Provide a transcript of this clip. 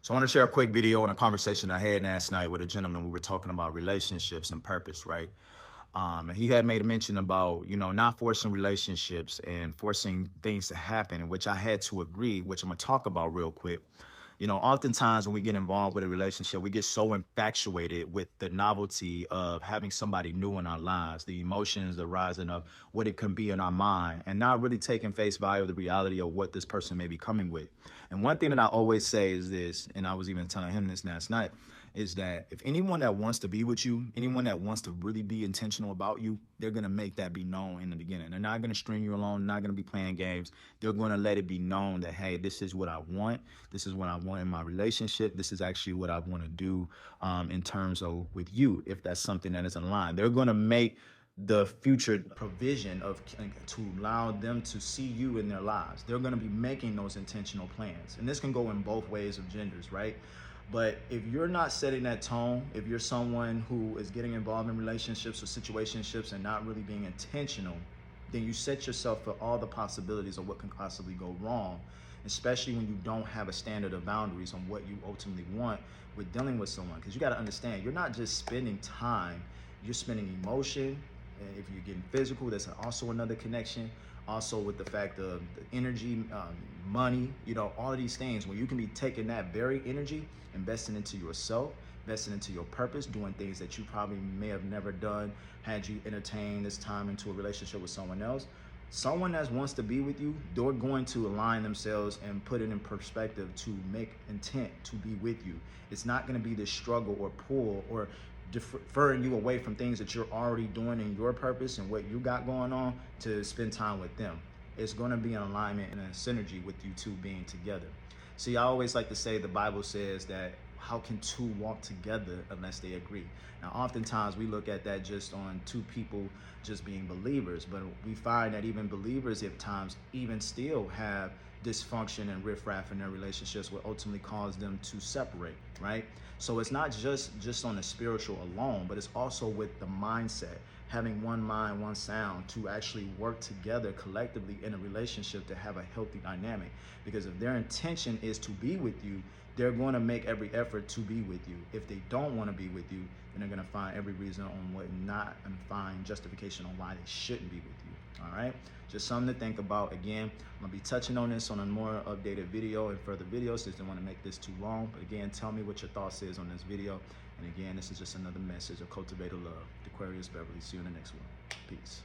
So I want to share a quick video on a conversation I had last night with a gentleman. We were talking about relationships and purpose, right? And he had made a mention about, not forcing relationships and forcing things to happen, in which I had to agree, which I'm gonna talk about real quick. Oftentimes when we get involved with a relationship, we get so infatuated with the novelty of having somebody new in our lives, the emotions, the rising of what it can be in our mind, and not really taking face value of the reality of what this person may be coming with. And one thing that I always say is this, and I was even telling him this last night, is that if anyone that wants to be with you, anyone that wants to really be intentional about you, they're gonna make that be known in the beginning. They're not gonna string you along, not gonna be playing games. They're gonna let it be known that, hey, this is what I want. This is what I want in my relationship. This is actually what I want to do in terms of with you, if that's something that is in line. They're gonna make the future provision of to allow them to see you in their lives. They're going to be making those intentional plans, and this can go in both ways of genders, right? But if you're not setting that tone, if you're someone who is getting involved in relationships or situationships and not really being intentional, then you set yourself for all the possibilities of what can possibly go wrong, especially when you don't have a standard of boundaries on what you ultimately want with dealing with someone. Because you got to understand, you're not just spending time, you're spending emotion. And if you're getting physical, that's also another connection. Also with the fact of the energy, money, all of these things, where you can be taking that very energy, investing into yourself, investing into your purpose, doing things that you probably may have never done had you entertained this time into a relationship with someone else. Someone that wants to be with you, they're going to align themselves and put it in perspective to make intent to be with you. It's not going to be this struggle or pull or deferring you away from things that you're already doing in your purpose and what you got going on to spend time with them. It's going to be an alignment and a synergy with you two being together. See, I always like to say the Bible says that how can two walk together unless they agree? Now, oftentimes we look at that just on two people just being believers, but we find that even believers at times even still have dysfunction and riffraff in their relationships, what ultimately cause them to separate, right? So it's not just on the spiritual alone, but it's also with the mindset, having one mind, one sound, to actually work together collectively in a relationship to have a healthy dynamic. Because if their intention is to be with you, they're going to make every effort to be with you. If they don't want to be with you, then they're going to find every reason on what not, and find justification on why they shouldn't be with you. All right, just something to think about. Again, I'm gonna be touching on this on a more updated video and further videos. Just don't want to make this too long, but again, tell me what your thoughts is on this video. And again, this is just another message of cultivated love. Aquarius Beverly. See you in the next one. Peace.